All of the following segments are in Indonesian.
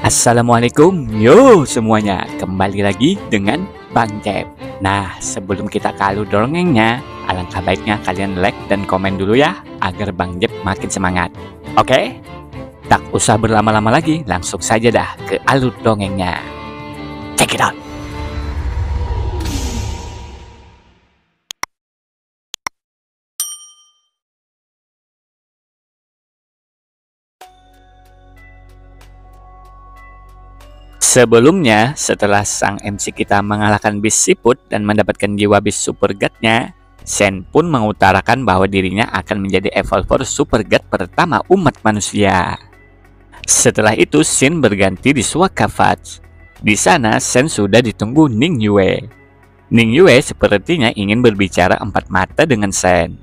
Assalamualaikum, yo semuanya, kembali lagi dengan Bang Jeb. Nah, sebelum kita ke alur dongengnya, alangkah baiknya kalian like dan komen dulu ya, agar Bang Jeb makin semangat. Oke? Tak usah berlama-lama lagi, langsung saja dah ke alur dongengnya. Check it out! Sebelumnya, setelah sang MC kita mengalahkan bis siput dan mendapatkan jiwa bis super god-nya, Sen pun mengutarakan bahwa dirinya akan menjadi evolver super god pertama umat manusia. Setelah itu, Shin berganti di Swakavatch. Di sana, Sen sudah ditunggu Ning Yue. Ning Yue sepertinya ingin berbicara empat mata dengan Sen.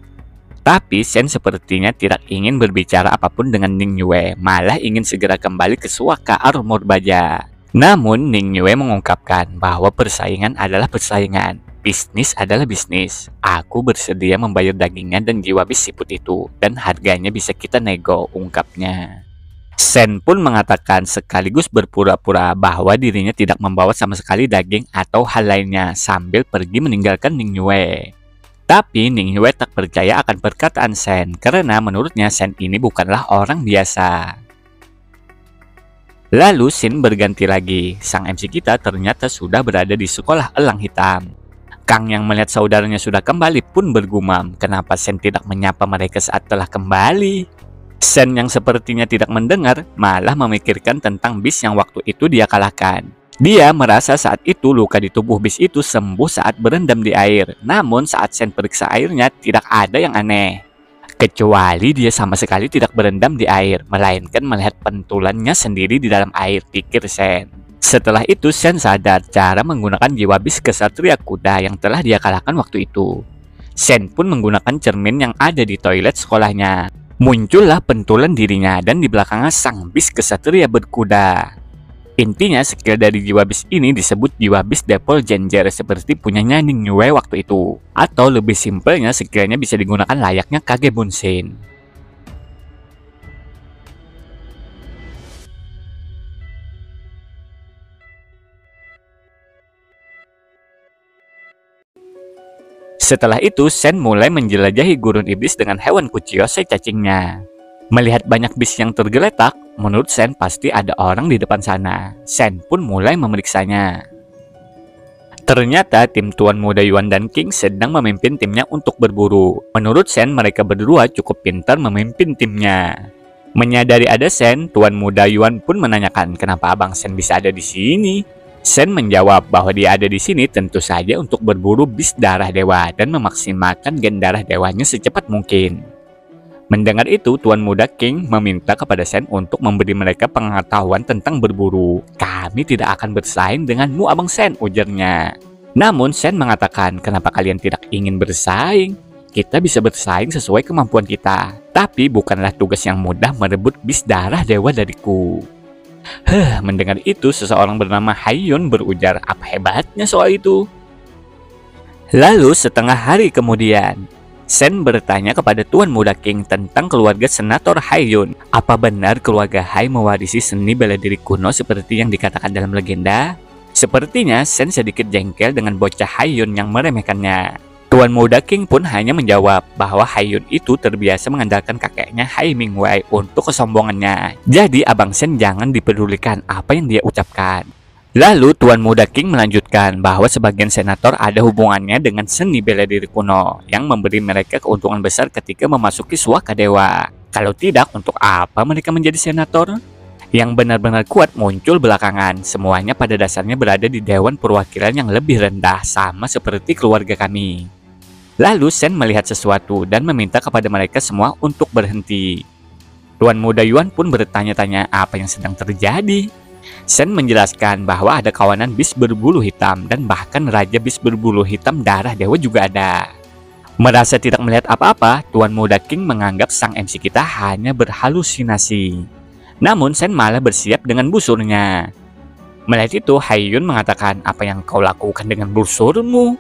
Tapi Sen sepertinya tidak ingin berbicara apapun dengan Ning Yue, malah ingin segera kembali ke Swaka Armor Baja. Namun, Ning Yue mengungkapkan bahwa persaingan adalah persaingan, bisnis adalah bisnis. Aku bersedia membayar dagingnya dan jiwa bis siput itu, dan harganya bisa kita nego, ungkapnya. Sen pun mengatakan sekaligus berpura-pura bahwa dirinya tidak membawa sama sekali daging atau hal lainnya sambil pergi meninggalkan Ning Yue. Tapi Ning Yue tak percaya akan perkataan Sen karena menurutnya Sen ini bukanlah orang biasa. Lalu Shin berganti lagi, sang MC kita ternyata sudah berada di sekolah elang hitam. Kang yang melihat saudaranya sudah kembali pun bergumam, kenapa Sen tidak menyapa mereka saat telah kembali. Sen yang sepertinya tidak mendengar, malah memikirkan tentang bis yang waktu itu dia kalahkan. Dia merasa saat itu luka di tubuh bis itu sembuh saat berendam di air, namun saat Sen periksa airnya tidak ada yang aneh. Kecuali dia sama sekali tidak berendam di air, melainkan melihat pentulannya sendiri di dalam air, pikir Sen. Setelah itu Sen sadar cara menggunakan jiwa bis kesatria kuda yang telah dia kalahkan waktu itu. Sen pun menggunakan cermin yang ada di toilet sekolahnya. Muncullah pentulan dirinya dan di belakangnya sang bis kesatria berkuda. Intinya skill dari jiwa bis ini disebut jiwa bis Doppelganger seperti punyanya Ning Yue waktu itu. Atau lebih simpelnya skillnya bisa digunakan layaknya Kage Bunshin. Setelah itu Sen mulai menjelajahi gurun iblis dengan hewan kuciyose cacingnya. Melihat banyak bis yang tergeletak, menurut Sen pasti ada orang di depan sana. Sen pun mulai memeriksanya. Ternyata tim Tuan Muda Yuan dan King sedang memimpin timnya untuk berburu. Menurut Sen mereka berdua cukup pintar memimpin timnya. Menyadari ada Sen, Tuan Muda Yuan pun menanyakan kenapa Abang Sen bisa ada di sini. Sen menjawab bahwa dia ada di sini tentu saja untuk berburu bis darah dewa dan memaksimalkan gen darah dewanya secepat mungkin. Mendengar itu, Tuan Muda King meminta kepada Sen untuk memberi mereka pengetahuan tentang berburu. Kami tidak akan bersaing denganmu Abang Sen, ujarnya. Namun Sen mengatakan, kenapa kalian tidak ingin bersaing? Kita bisa bersaing sesuai kemampuan kita. Tapi bukanlah tugas yang mudah merebut bis darah dewa dariku. Mendengar itu, seseorang bernama Haiyun berujar, apa hebatnya soal itu? Lalu setengah hari kemudian, Sen bertanya kepada Tuan Muda King tentang keluarga Senator Haiyun. Apa benar keluarga Hai mewarisi seni bela diri kuno seperti yang dikatakan dalam legenda? Sepertinya Sen sedikit jengkel dengan bocah Haiyun yang meremehkannya. Tuan Muda King pun hanya menjawab bahwa Haiyun itu terbiasa mengandalkan kakeknya Hai Mingwei untuk kesombongannya. Jadi Abang Sen jangan dipedulikan apa yang dia ucapkan. Lalu Tuan Muda King melanjutkan bahwa sebagian senator ada hubungannya dengan seni bela diri kuno yang memberi mereka keuntungan besar ketika memasuki Swaka Dewa. Kalau tidak, untuk apa mereka menjadi senator? Yang benar-benar kuat muncul belakangan. Semuanya pada dasarnya berada di Dewan Perwakilan yang lebih rendah, sama seperti keluarga kami. Lalu Sen melihat sesuatu dan meminta kepada mereka semua untuk berhenti. Tuan Muda Yuan pun bertanya-tanya apa yang sedang terjadi. Sen menjelaskan bahwa ada kawanan bis berbulu hitam dan bahkan Raja bis berbulu hitam darah dewa juga ada. Merasa tidak melihat apa-apa, Tuan Muda King menganggap sang MC kita hanya berhalusinasi. Namun Sen malah bersiap dengan busurnya. Melihat itu, Haiyun mengatakan, apa yang kau lakukan dengan busurmu?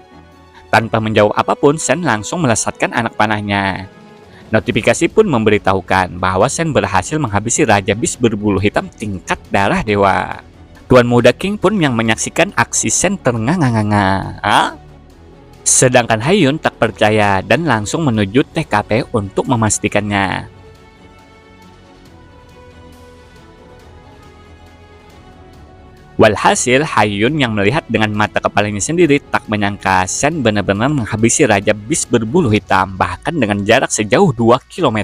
Tanpa menjawab apapun, Sen langsung melesatkan anak panahnya. Notifikasi pun memberitahukan bahwa Sen berhasil menghabisi Raja Bis berbulu hitam tingkat darah dewa. Tuan Muda King pun yang menyaksikan aksi Sen ternganga-nganga. Sedangkan Haiyun tak percaya dan langsung menuju TKP untuk memastikannya. Walhasil, Haiyun yang melihat dengan mata kepalanya sendiri tak menyangka Sen benar-benar menghabisi Raja Bis berbulu hitam, bahkan dengan jarak sejauh 2 km.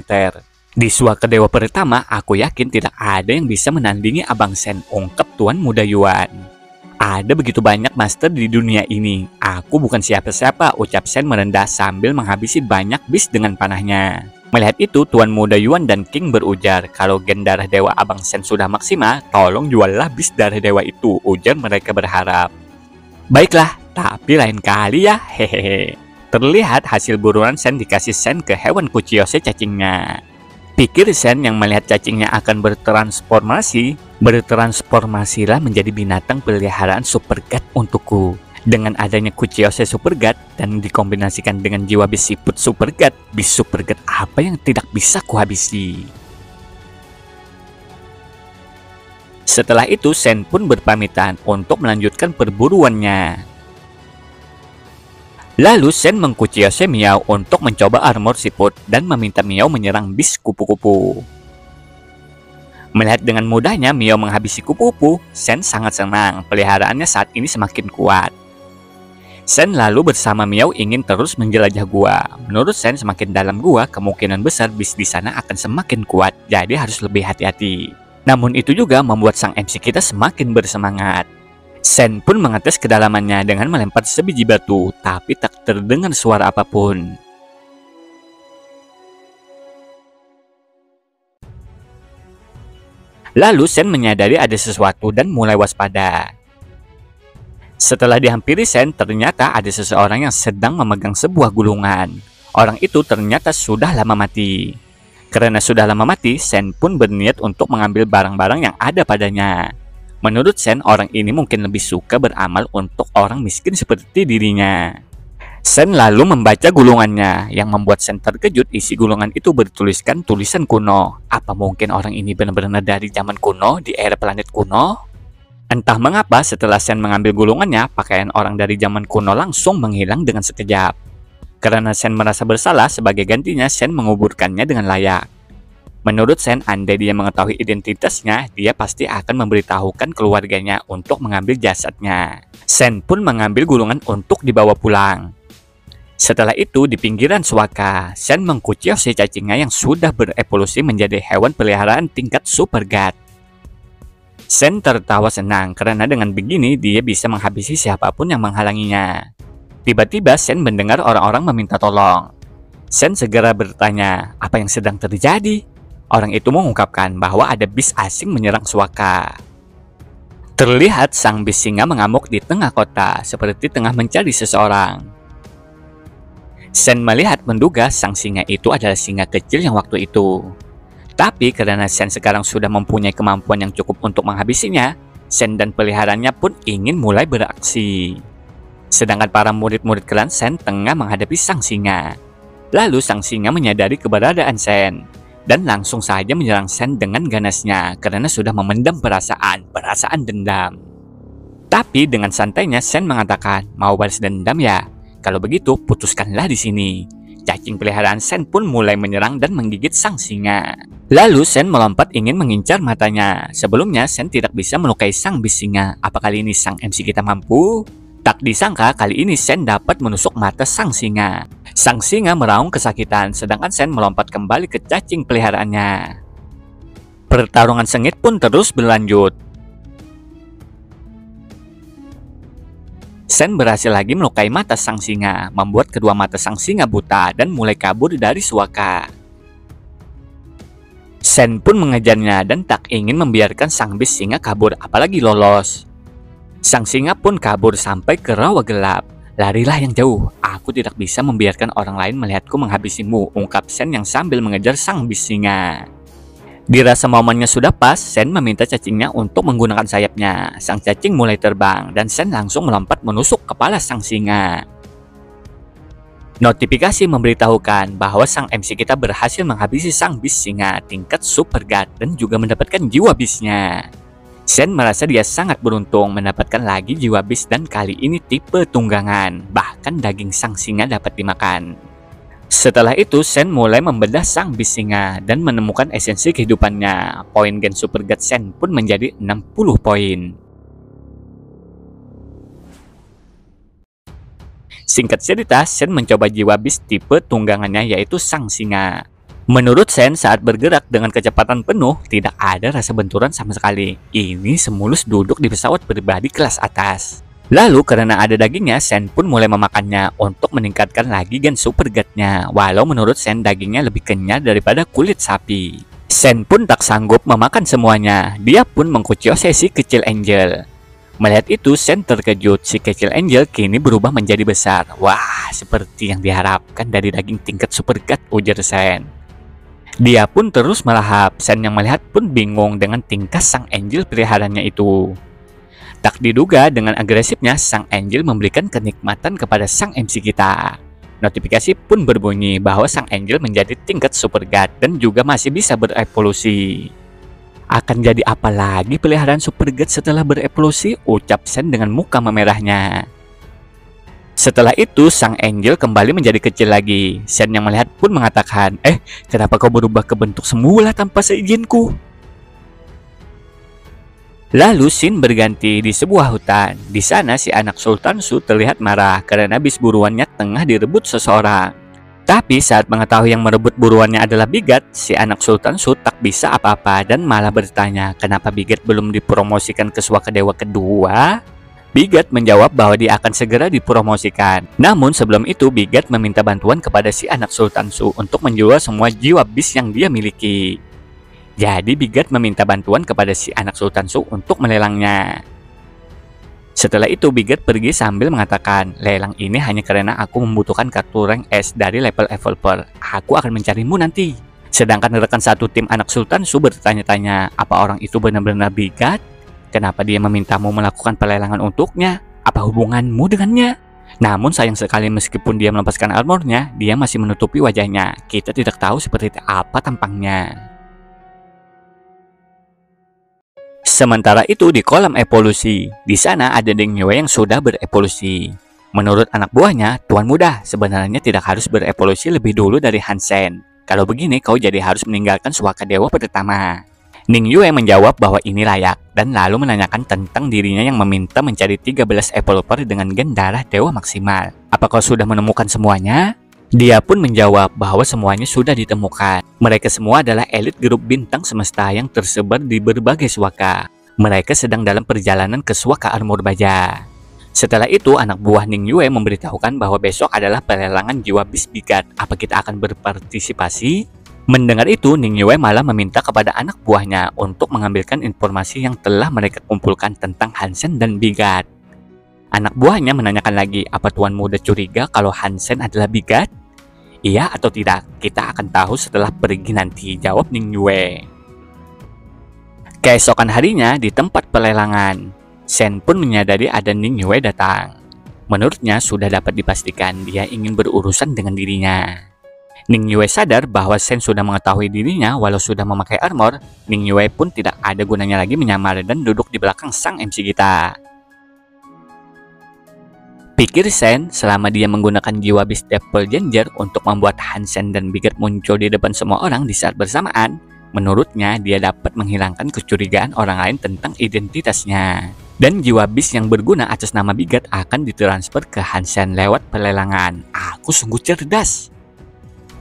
Di suaka dewa pertama, aku yakin tidak ada yang bisa menandingi Abang Sen, ungkap Tuan Muda Yuan. Ada begitu banyak master di dunia ini, aku bukan siapa-siapa, ucap Sen merendah sambil menghabisi banyak bis dengan panahnya. Melihat itu, Tuan Muda Yuan dan King berujar, kalau gen darah dewa Abang Sen sudah maksimal, tolong juallah bis darah dewa itu, ujar mereka berharap. Baiklah, tapi lain kali ya, hehehe. Terlihat hasil buruan Sen dikasih Sen ke hewan Kuchiyose cacingnya. Pikir Sen yang melihat cacingnya akan bertransformasilah menjadi binatang peliharaan Super God untukku. Dengan adanya Kuchiyose Super God dan dikombinasikan dengan jiwa bis siput Super God, bis Super God apa yang tidak bisa kuhabisi? Setelah itu, Sen pun berpamitan untuk melanjutkan perburuannya. Lalu Sen mengkuchiyose Miao untuk mencoba armor siput dan meminta Miao menyerang bis kupu-kupu. Melihat dengan mudahnya Miao menghabisi kupu-kupu, Sen sangat senang, peliharaannya saat ini semakin kuat. Sen lalu bersama Miao ingin terus menjelajah gua. Menurut Sen, semakin dalam gua, kemungkinan besar bis di sana akan semakin kuat, jadi harus lebih hati-hati. Namun itu juga membuat sang MC kita semakin bersemangat. Sen pun mengetes kedalamannya dengan melempar sebiji batu, tapi tak terdengar suara apapun. Lalu Sen menyadari ada sesuatu dan mulai waspada. Setelah dihampiri Sen, ternyata ada seseorang yang sedang memegang sebuah gulungan. Orang itu ternyata sudah lama mati. Karena sudah lama mati, Sen pun berniat untuk mengambil barang-barang yang ada padanya. Menurut Sen, orang ini mungkin lebih suka beramal untuk orang miskin seperti dirinya. Sen lalu membaca gulungannya, yang membuat Sen terkejut. Isi gulungan itu bertuliskan tulisan kuno. Apa mungkin orang ini benar-benar dari zaman kuno, di era planet kuno? Entah mengapa setelah Sen mengambil gulungannya, pakaian orang dari zaman kuno langsung menghilang dengan sekejap. Karena Sen merasa bersalah, sebagai gantinya Sen menguburkannya dengan layak. Menurut Sen, andai dia mengetahui identitasnya, dia pasti akan memberitahukan keluarganya untuk mengambil jasadnya. Sen pun mengambil gulungan untuk dibawa pulang. Setelah itu, di pinggiran suaka, Sen mengkuchiyose cacingnya yang sudah berevolusi menjadi hewan peliharaan tingkat Super God. Sen tertawa senang karena dengan begini dia bisa menghabisi siapapun yang menghalanginya. Tiba-tiba Sen mendengar orang-orang meminta tolong. Sen segera bertanya, apa yang sedang terjadi? Orang itu mengungkapkan bahwa ada bis asing menyerang suaka. Terlihat sang bis singa mengamuk di tengah kota, seperti tengah mencari seseorang. Sen melihat menduga sang singa itu adalah singa kecil yang waktu itu. Tapi karena Sen sekarang sudah mempunyai kemampuan yang cukup untuk menghabisinya, Sen dan peliharaannya pun ingin mulai beraksi. Sedangkan para murid-murid klan Sen tengah menghadapi sang singa. Lalu sang singa menyadari keberadaan Sen dan langsung saja menyerang Sen dengan ganasnya karena sudah memendam perasaan dendam. Tapi dengan santainya Sen mengatakan, mau balas dendam ya? Kalau begitu putuskanlah di sini. Cacing peliharaan Sen pun mulai menyerang dan menggigit sang singa. Lalu Sen melompat ingin mengincar matanya. Sebelumnya Sen tidak bisa melukai sang bis singa. Apa kali ini sang MC kita mampu? Tak disangka kali ini Sen dapat menusuk mata sang singa. Sang singa meraung kesakitan, sedangkan Sen melompat kembali ke cacing peliharaannya. Pertarungan sengit pun terus berlanjut. Sen berhasil lagi melukai mata sang singa, membuat kedua mata sang singa buta dan mulai kabur dari suaka. Sen pun mengejarnya dan tak ingin membiarkan sang bis singa kabur, apalagi lolos. Sang singa pun kabur sampai ke rawa gelap. Larilah yang jauh, aku tidak bisa membiarkan orang lain melihatku menghabisimu, ungkap Sen yang sambil mengejar sang bis singa. Dirasa momennya sudah pas, Sen meminta cacingnya untuk menggunakan sayapnya. Sang cacing mulai terbang dan Sen langsung melompat menusuk kepala sang singa. Notifikasi memberitahukan bahwa sang MC kita berhasil menghabisi sang bis singa tingkat super god dan juga mendapatkan jiwa bisnya. Sen merasa dia sangat beruntung mendapatkan lagi jiwa bis dan kali ini tipe tunggangan, bahkan daging sang singa dapat dimakan. Setelah itu, Sen mulai membedah sang bis singa dan menemukan esensi kehidupannya. Poin gen super god Sen pun menjadi 60 poin. Singkat cerita, Sen mencoba jiwa bis tipe tunggangannya yaitu sang singa. Menurut Sen, saat bergerak dengan kecepatan penuh, tidak ada rasa benturan sama sekali. Ini semulus duduk di pesawat pribadi kelas atas. Lalu karena ada dagingnya, Sen pun mulai memakannya untuk meningkatkan lagi gen super god-nya. Walau menurut Sen dagingnya lebih kenyal daripada kulit sapi. Sen pun tak sanggup memakan semuanya. Dia pun mengkuciosi si kecil Angel. Melihat itu, Sen terkejut. Si kecil Angel kini berubah menjadi besar. Wah, seperti yang diharapkan dari daging tingkat super god, ujar Sen. Dia pun terus melahap. Sen yang melihat pun bingung dengan tingkah sang Angel peliharaannya itu. Tak diduga dengan agresifnya, sang Angel memberikan kenikmatan kepada sang MC kita. Notifikasi pun berbunyi bahwa sang Angel menjadi tingkat super god dan juga masih bisa berevolusi. Akan jadi apa lagi peliharaan super god setelah berevolusi, ucap Sen dengan muka memerahnya. Setelah itu, sang Angel kembali menjadi kecil lagi. Sen yang melihat pun mengatakan, kenapa kau berubah ke bentuk semula tanpa seizinku? Lalu scene berganti di sebuah hutan. Di sana si anak Sultan Su terlihat marah karena bis buruannya tengah direbut seseorang. Tapi saat mengetahui yang merebut buruannya adalah Bigat, si anak Sultan Su tak bisa apa-apa dan malah bertanya kenapa Bigat belum dipromosikan ke Swaka Dewa kedua. Bigat menjawab bahwa dia akan segera dipromosikan. Namun sebelum itu Bigat meminta bantuan kepada si anak Sultan Su untuk menjual semua jiwa bis yang dia miliki. Jadi Bigat meminta bantuan kepada si anak Sultan Su untuk melelangnya. Setelah itu Bigat pergi sambil mengatakan, lelang ini hanya karena aku membutuhkan kartu rank S dari level Evolver. Aku akan mencarimu nanti. Sedangkan rekan satu tim anak Sultan Su bertanya-tanya, apa orang itu benar-benar Bigat? Kenapa dia memintamu melakukan pelelangan untuknya? Apa hubunganmu dengannya? Namun sayang sekali meskipun dia melepaskan armornya, dia masih menutupi wajahnya. Kita tidak tahu seperti apa tampangnya. Sementara itu di kolam evolusi, di sana ada Ding Yue yang sudah berevolusi. Menurut anak buahnya, Tuan Muda sebenarnya tidak harus berevolusi lebih dulu dari Hansen. Kalau begini kau jadi harus meninggalkan Swaka Dewa pertama. Ning Yue menjawab bahwa ini layak dan lalu menanyakan tentang dirinya yang meminta mencari 13 evolver dengan gen darah dewa maksimal. Apa kau sudah menemukan semuanya? Dia pun menjawab bahwa semuanya sudah ditemukan. Mereka semua adalah elit grup bintang semesta yang tersebar di berbagai swaka. Mereka sedang dalam perjalanan ke Swaka Armor Baja. Setelah itu, anak buah Ning Yue memberitahukan bahwa besok adalah pelelangan jiwa bis Bigat. Apa kita akan berpartisipasi? Mendengar itu, Ning Yue malah meminta kepada anak buahnya untuk mengambilkan informasi yang telah mereka kumpulkan tentang Hansen dan Bigat. Anak buahnya menanyakan lagi, apa Tuan Muda curiga kalau Hansen adalah Bigat? Iya atau tidak? Kita akan tahu setelah pergi nanti, jawab Ning Yue. Keesokan harinya di tempat pelelangan, Sen pun menyadari ada Ning Yue datang. Menurutnya sudah dapat dipastikan dia ingin berurusan dengan dirinya. Ning Yue sadar bahwa Sen sudah mengetahui dirinya walau sudah memakai armor. Ning Yue pun tidak ada gunanya lagi menyamar dan duduk di belakang sang MC kita. Pikir Sen, selama dia menggunakan jiwa bis Doppelganger untuk membuat Hansen dan Bigat muncul di depan semua orang di saat bersamaan, menurutnya dia dapat menghilangkan kecurigaan orang lain tentang identitasnya. Dan jiwa bis yang berguna atas nama Bigat akan ditransfer ke Hansen lewat pelelangan. Aku sungguh cerdas.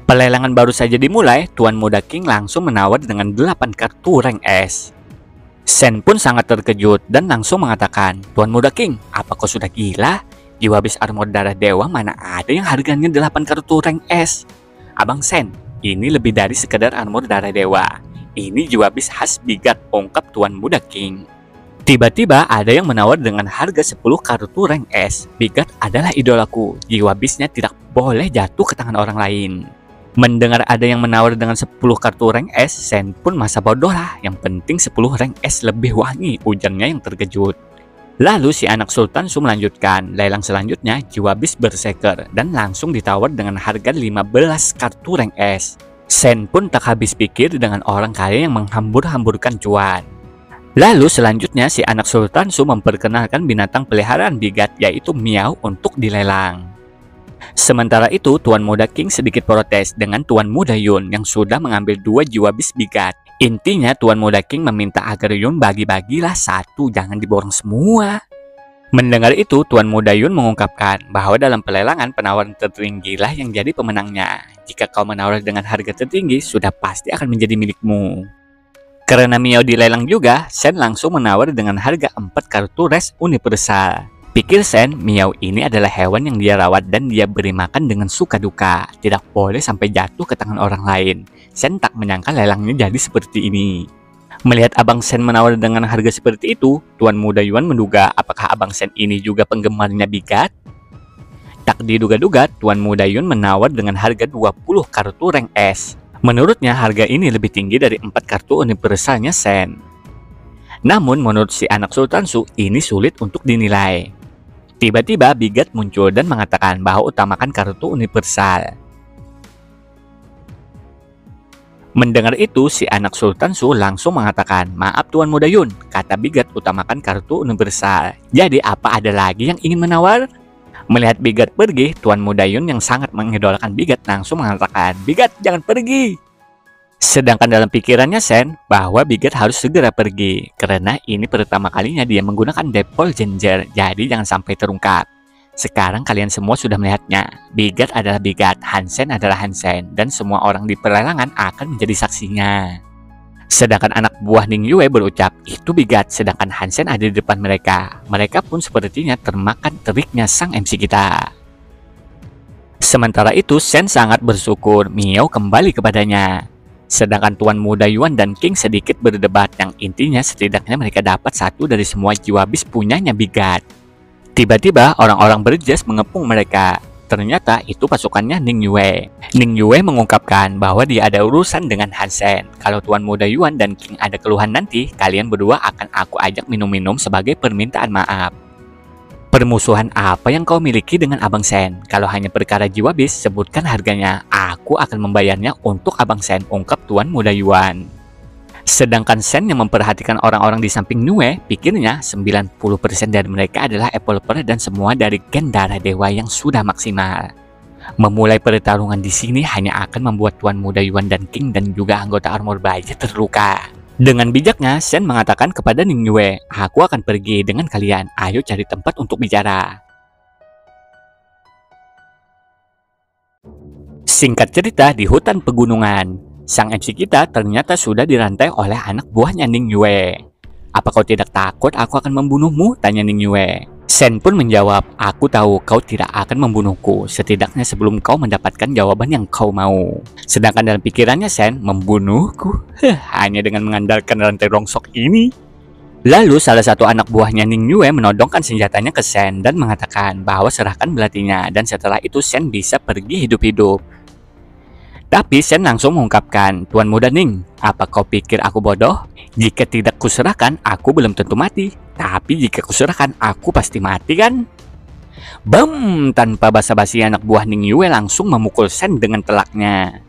Pelelangan baru saja dimulai, Tuan Muda King langsung menawar dengan 8 kartu rank S. Sen pun sangat terkejut dan langsung mengatakan, Tuan Muda King, apa kau sudah gila? Jiwa bis armor darah dewa mana ada yang harganya 8 kartu rank S? Abang Sen, ini lebih dari sekedar armor darah dewa. Ini jiwa bis khas Bigat, ungkap Tuan Muda King. Tiba-tiba ada yang menawar dengan harga 10 kartu rank S. Bigat adalah idolaku, jiwa bisnya tidak boleh jatuh ke tangan orang lain. Mendengar ada yang menawar dengan 10 kartu rank S, Sen pun masa bodoh lah. Yang penting 10 rank S lebih wangi, ujarnya yang terkejut. Lalu si anak Sultan Su melanjutkan, lelang selanjutnya jiwa bis berserker dan langsung ditawar dengan harga 15 kartu rank S. Sen pun tak habis pikir dengan orang kaya yang menghambur-hamburkan cuan. Lalu selanjutnya si anak Sultan Su memperkenalkan binatang peliharaan Bigat yaitu Miao untuk dilelang. Sementara itu Tuan Muda King sedikit protes dengan Tuan Muda Yun yang sudah mengambil 2 jiwa bis Bigat. Intinya Tuan Muda King meminta agar Yun bagi-bagilah satu, jangan diborong semua. Mendengar itu Tuan Muda Yun mengungkapkan bahwa dalam pelelangan penawaran tertinggilah yang jadi pemenangnya. Jika kau menawar dengan harga tertinggi sudah pasti akan menjadi milikmu. Karena Miao dilelang juga, Sen langsung menawar dengan harga 4 kartu res universal. Pikir Sen, Miao ini adalah hewan yang dia rawat dan dia beri makan dengan suka duka. Tidak boleh sampai jatuh ke tangan orang lain. Sen tak menyangka lelangnya jadi seperti ini. Melihat Abang Sen menawar dengan harga seperti itu, Tuan Muda Yuan menduga apakah Abang Sen ini juga penggemarnya Bigat? Tak diduga-duga, Tuan Muda Yun menawar dengan harga 20 kartu rank S. Menurutnya harga ini lebih tinggi dari 4 kartu universalnya Sen. Namun menurut si anak Sultan Su, ini sulit untuk dinilai. Tiba-tiba Bigat muncul dan mengatakan bahwa utamakan kartu universal. Mendengar itu, si anak Sultan Su langsung mengatakan, maaf Tuan Muda Yun, kata Bigat utamakan kartu universal. Jadi apa ada lagi yang ingin menawar? Melihat Bigat pergi, Tuan Muda Yun yang sangat mengidolakan Bigat langsung mengatakan, Bigat jangan pergi. Sedangkan dalam pikirannya Sen, bahwa Bigat harus segera pergi, karena ini pertama kalinya dia menggunakan Doppelganger, jadi jangan sampai terungkap. Sekarang kalian semua sudah melihatnya. Bigat adalah Bigat, Hansen adalah Hansen, dan semua orang di pelelangan akan menjadi saksinya. Sedangkan anak buah Ning Yue berucap, itu Bigat, sedangkan Hansen ada di depan mereka. Mereka pun sepertinya termakan teriknya sang MC kita. Sementara itu, Sen sangat bersyukur Miao kembali kepadanya. Sedangkan Tuan Muda Yuan dan King sedikit berdebat yang intinya setidaknya mereka dapat satu dari semua jiwa bis punyanya Bigat. Tiba-tiba orang-orang berjas mengepung mereka. Ternyata itu pasukannya Ning Yue. Ning Yue mengungkapkan bahwa dia ada urusan dengan Hansen. Kalau Tuan Muda Yuan dan King ada keluhan nanti, kalian berdua akan aku ajak minum-minum sebagai permintaan maaf. Permusuhan apa yang kau miliki dengan Abang Sen? Kalau hanya perkara jiwa bis, sebutkan harganya. Aku akan membayarnya untuk Abang Sen, ungkap Tuan Muda Yuan. Sedangkan Sen yang memperhatikan orang-orang di samping Nue, pikirnya 90% dari mereka adalah Apple Pearl dan semua dari gen darah dewa yang sudah maksimal. Memulai pertarungan di sini hanya akan membuat Tuan Muda Yuan dan King dan juga anggota Armor Baja terluka. Dengan bijaknya, Sen mengatakan kepada Ning Yue, aku akan pergi dengan kalian, ayo cari tempat untuk bicara. Singkat cerita, di hutan pegunungan, sang MC kita ternyata sudah dirantai oleh anak buahnya Ning Yue. Apa kau tidak takut aku akan membunuhmu? Tanya Ning Yue. Sen pun menjawab, aku tahu kau tidak akan membunuhku, setidaknya sebelum kau mendapatkan jawaban yang kau mau. Sedangkan dalam pikirannya Sen, membunuhku? Hanya dengan mengandalkan rantai rongsok ini. Lalu salah satu anak buahnya Ning Yue menodongkan senjatanya ke Sen dan mengatakan bahwa serahkan belatinya dan setelah itu Sen bisa pergi hidup-hidup. Tapi Sen langsung mengungkapkan, Tuan Muda Ning, apa kau pikir aku bodoh? Jika tidak kuserahkan, aku belum tentu mati. Tapi jika kuserahkan, aku pasti mati kan? Bam! Tanpa basa-basi anak buah Ning Yue langsung memukul Sen dengan telaknya.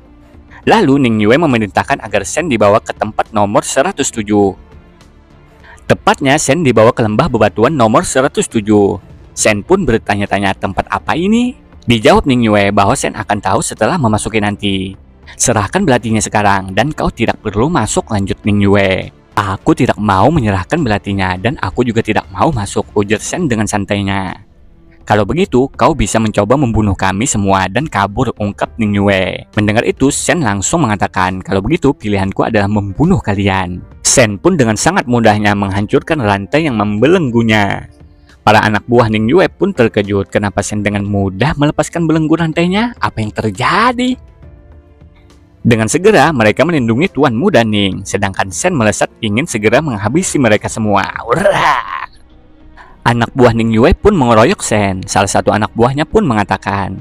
Lalu Ning Yue memerintahkan agar Sen dibawa ke tempat nomor 107. Tepatnya Sen dibawa ke lembah bebatuan nomor 107. Sen pun bertanya-tanya tempat apa ini? Dijawab Ning Yue bahwa Sen akan tahu setelah memasuki nanti. Serahkan belatinya sekarang dan kau tidak perlu masuk, lanjut Ning Yue. Aku tidak mau menyerahkan belatinya dan aku juga tidak mau masuk, ujar Sen dengan santainya. Kalau begitu kau bisa mencoba membunuh kami semua dan kabur, ungkap Ning Yue. Mendengar itu Sen langsung mengatakan, kalau begitu pilihanku adalah membunuh kalian. Sen pun dengan sangat mudahnya menghancurkan rantai yang membelenggunya. Para anak buah Ning Yue pun terkejut kenapa Sen dengan mudah melepaskan belenggu rantainya. Apa yang terjadi? Dengan segera mereka melindungi Tuan Muda Ning, sedangkan Sen melesat ingin segera menghabisi mereka semua. Urrah! Anak buah Ning Yue pun mengeroyok Sen. Salah satu anak buahnya pun mengatakan,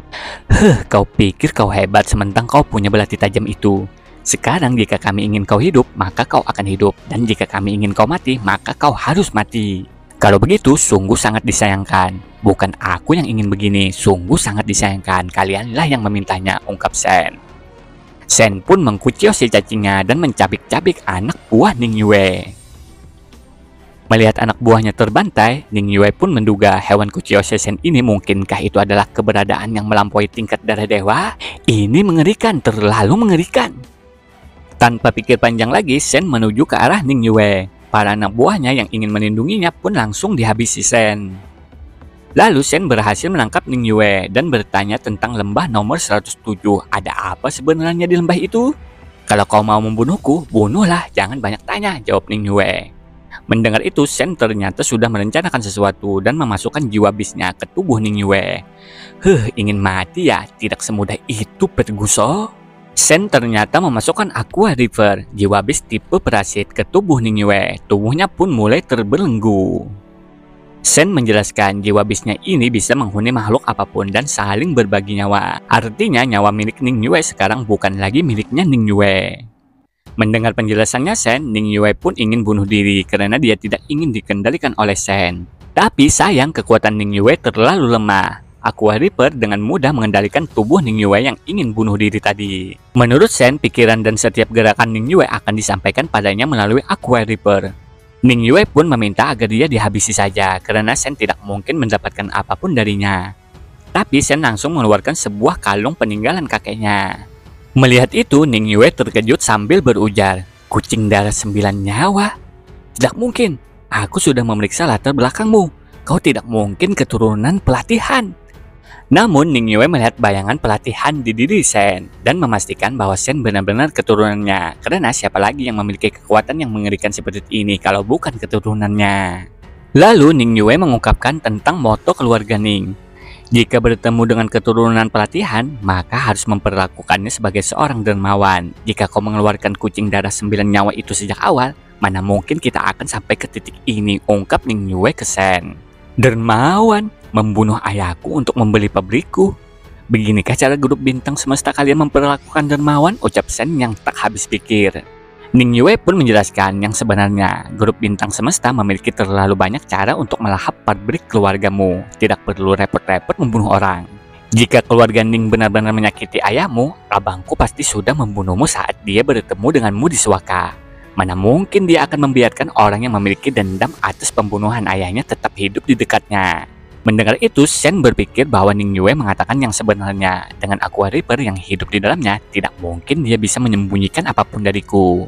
kau pikir kau hebat sementara kau punya belati tajam itu. Sekarang jika kami ingin kau hidup, maka kau akan hidup. Dan jika kami ingin kau mati, maka kau harus mati. Kalau begitu, sungguh sangat disayangkan. Bukan aku yang ingin begini, sungguh sangat disayangkan. Kalianlah yang memintanya, ungkap Sen. Sen pun mengkucil si cacingnya dan mencabik-cabik anak buah Ning Yue. Melihat anak buahnya terbantai, Ning Yue pun menduga hewan Kuchiyose Sen ini mungkinkah itu adalah keberadaan yang melampaui tingkat darah dewa? Ini mengerikan, terlalu mengerikan. Tanpa pikir panjang lagi, Sen menuju ke arah Ning Yue. Para anak buahnya yang ingin melindunginya pun langsung dihabisi Sen. Lalu Sen berhasil menangkap Ning Yue dan bertanya tentang lembah nomor 107. Ada apa sebenarnya di lembah itu? Kalau kau mau membunuhku, bunuhlah, jangan banyak tanya, jawab Ning Yue. Mendengar itu, Sen ternyata sudah merencanakan sesuatu dan memasukkan jiwa bisnya ke tubuh Ning Yue. Ingin mati ya? Tidak semudah itu, Perguso. Sen ternyata memasukkan Aqua River, jiwa bis tipe parasit, ke tubuh Ning Yue. Tubuhnya pun mulai terbelenggu. Sen menjelaskan jiwa bisnya ini bisa menghuni makhluk apapun dan saling berbagi nyawa. Artinya nyawa milik Ning Yue sekarang bukan lagi miliknya Ning Yue. Mendengar penjelasannya Sen, Ning Yue pun ingin bunuh diri karena dia tidak ingin dikendalikan oleh Sen. Tapi sayang kekuatan Ning Yue terlalu lemah. Aqua Reaper dengan mudah mengendalikan tubuh Ning Yue yang ingin bunuh diri tadi. Menurut Sen, pikiran dan setiap gerakan Ning Yue akan disampaikan padanya melalui Aqua Reaper. Ning Yue pun meminta agar dia dihabisi saja karena Sen tidak mungkin mendapatkan apapun darinya. Tapi Sen langsung mengeluarkan sebuah kalung peninggalan kakeknya. Melihat itu, Ning Yue terkejut sambil berujar, "Kucing darah 9 nyawa? Tidak mungkin, aku sudah memeriksa latar belakangmu. Kau tidak mungkin keturunan pelatihan." Namun Ning Yue melihat bayangan pelatihan di diri Sen dan memastikan bahwa Sen benar-benar keturunannya. Karena siapa lagi yang memiliki kekuatan yang mengerikan seperti ini kalau bukan keturunannya. Lalu Ning Yue mengungkapkan tentang moto keluarga Ning. Jika bertemu dengan keturunan pelatihan, maka harus memperlakukannya sebagai seorang dermawan. Jika kau mengeluarkan kucing darah 9 nyawa itu sejak awal, mana mungkin kita akan sampai ke titik ini, ungkap Ning Yue ke Sen. Dermawan? Membunuh ayahku untuk membeli pabrikku? Beginikah cara grup bintang semesta kalian memperlakukan dermawan? Ucap Sen yang tak habis pikir. Ning Yue pun menjelaskan yang sebenarnya grup bintang semesta memiliki terlalu banyak cara untuk melahap pabrik keluargamu. Tidak perlu repot-repot membunuh orang. Jika keluarga Ning benar-benar menyakiti ayahmu, abangku pasti sudah membunuhmu saat dia bertemu denganmu di Suaka. Mana mungkin dia akan membiarkan orang yang memiliki dendam atas pembunuhan ayahnya tetap hidup di dekatnya. Mendengar itu, Sen berpikir bahwa Ning Yue mengatakan yang sebenarnya. Dengan Aqua Reaper yang hidup di dalamnya, tidak mungkin dia bisa menyembunyikan apapun dariku.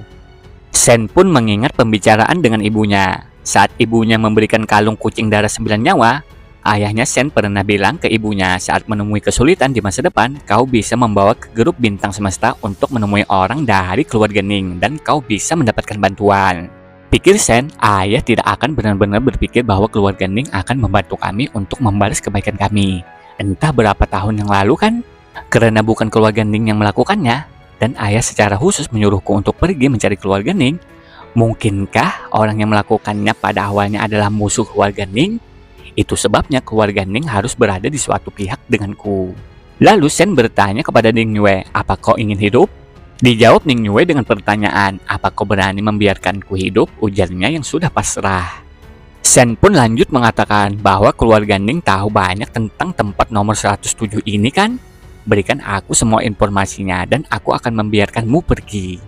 Sen pun mengingat pembicaraan dengan ibunya. Saat ibunya memberikan kalung kucing darah 9 nyawa, ayahnya Sen pernah bilang ke ibunya saat menemui kesulitan di masa depan, kau bisa membawa ke grup bintang semesta untuk menemui orang dari keluarga Ning dan kau bisa mendapatkan bantuan. Pikir Sen, ayah tidak akan benar-benar berpikir bahwa keluarga Ning akan membantu kami untuk membalas kebaikan kami. Entah berapa tahun yang lalu kan? Karena bukan keluarga Ning yang melakukannya, dan ayah secara khusus menyuruhku untuk pergi mencari keluarga Ning. Mungkinkah orang yang melakukannya pada awalnya adalah musuh keluarga Ning? Itu sebabnya keluarga Ning harus berada di suatu pihak denganku. Lalu Sen bertanya kepada Ning Yue, apa kau ingin hidup? Dijawab Ning Yue dengan pertanyaan, apa kau berani membiarkanku hidup? Ujarnya yang sudah pasrah. Sen pun lanjut mengatakan bahwa keluarga Ning tahu banyak tentang tempat nomor 107 ini kan? Berikan aku semua informasinya dan aku akan membiarkanmu pergi.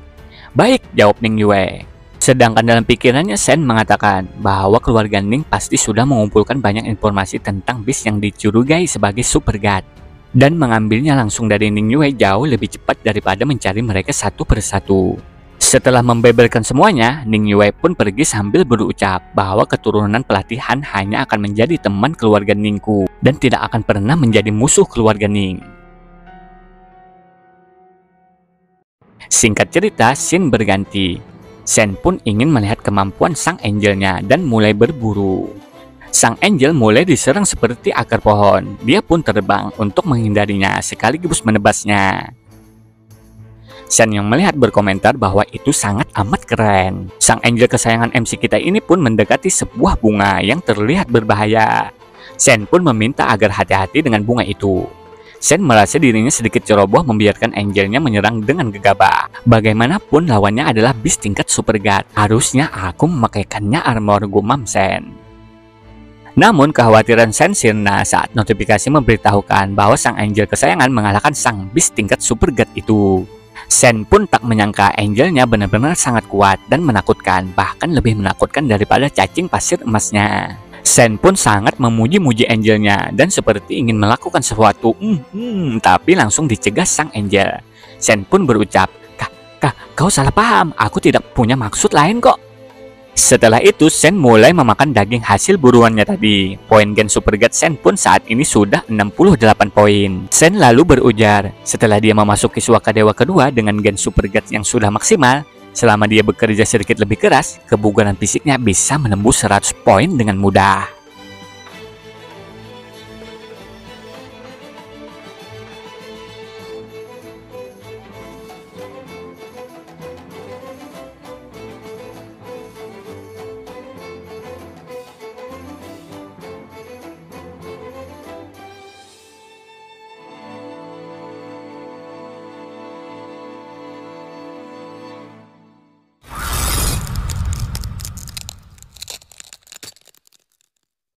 Baik, jawab Ning Yue. Sedangkan dalam pikirannya Sen mengatakan bahwa keluarga Ning pasti sudah mengumpulkan banyak informasi tentang bis yang dicurigai sebagai super god. Dan mengambilnya langsung dari Ning Yue jauh lebih cepat daripada mencari mereka satu persatu. Setelah membeberkan semuanya, Ning Yue pun pergi sambil berucap bahwa keturunan pelatihan hanya akan menjadi teman keluarga Ningku dan tidak akan pernah menjadi musuh keluarga Ning. Singkat cerita, scene berganti. Sen pun ingin melihat kemampuan sang angelnya dan mulai berburu. Sang angel mulai diserang seperti akar pohon. Dia pun terbang untuk menghindarinya sekaligus menebasnya. Sen yang melihat berkomentar bahwa itu sangat amat keren. Sang angel kesayangan MC kita ini pun mendekati sebuah bunga yang terlihat berbahaya. Sen pun meminta agar hati-hati dengan bunga itu. Sen merasa dirinya sedikit ceroboh membiarkan angelnya menyerang dengan gegabah. Bagaimanapun lawannya adalah bis tingkat super god. Harusnya aku memakaikannya armor, gumam Sen. Namun kekhawatiran Sen sirna saat notifikasi memberitahukan bahwa sang angel kesayangan mengalahkan sang beast tingkat super god itu. Sen pun tak menyangka angelnya benar-benar sangat kuat dan menakutkan, bahkan lebih menakutkan daripada cacing pasir emasnya. Sen pun sangat memuji-muji angelnya dan seperti ingin melakukan sesuatu, tapi langsung dicegah sang angel. Sen pun berucap, Kak, kau salah paham, aku tidak punya maksud lain kok. Setelah itu, Sen mulai memakan daging hasil buruannya tadi. Poin Gen Super God Sen pun saat ini sudah 68 poin. Sen lalu berujar, setelah dia memasuki Suaka Dewa kedua dengan Gen Super God yang sudah maksimal, selama dia bekerja sedikit lebih keras, kebugaran fisiknya bisa menembus 100 poin dengan mudah.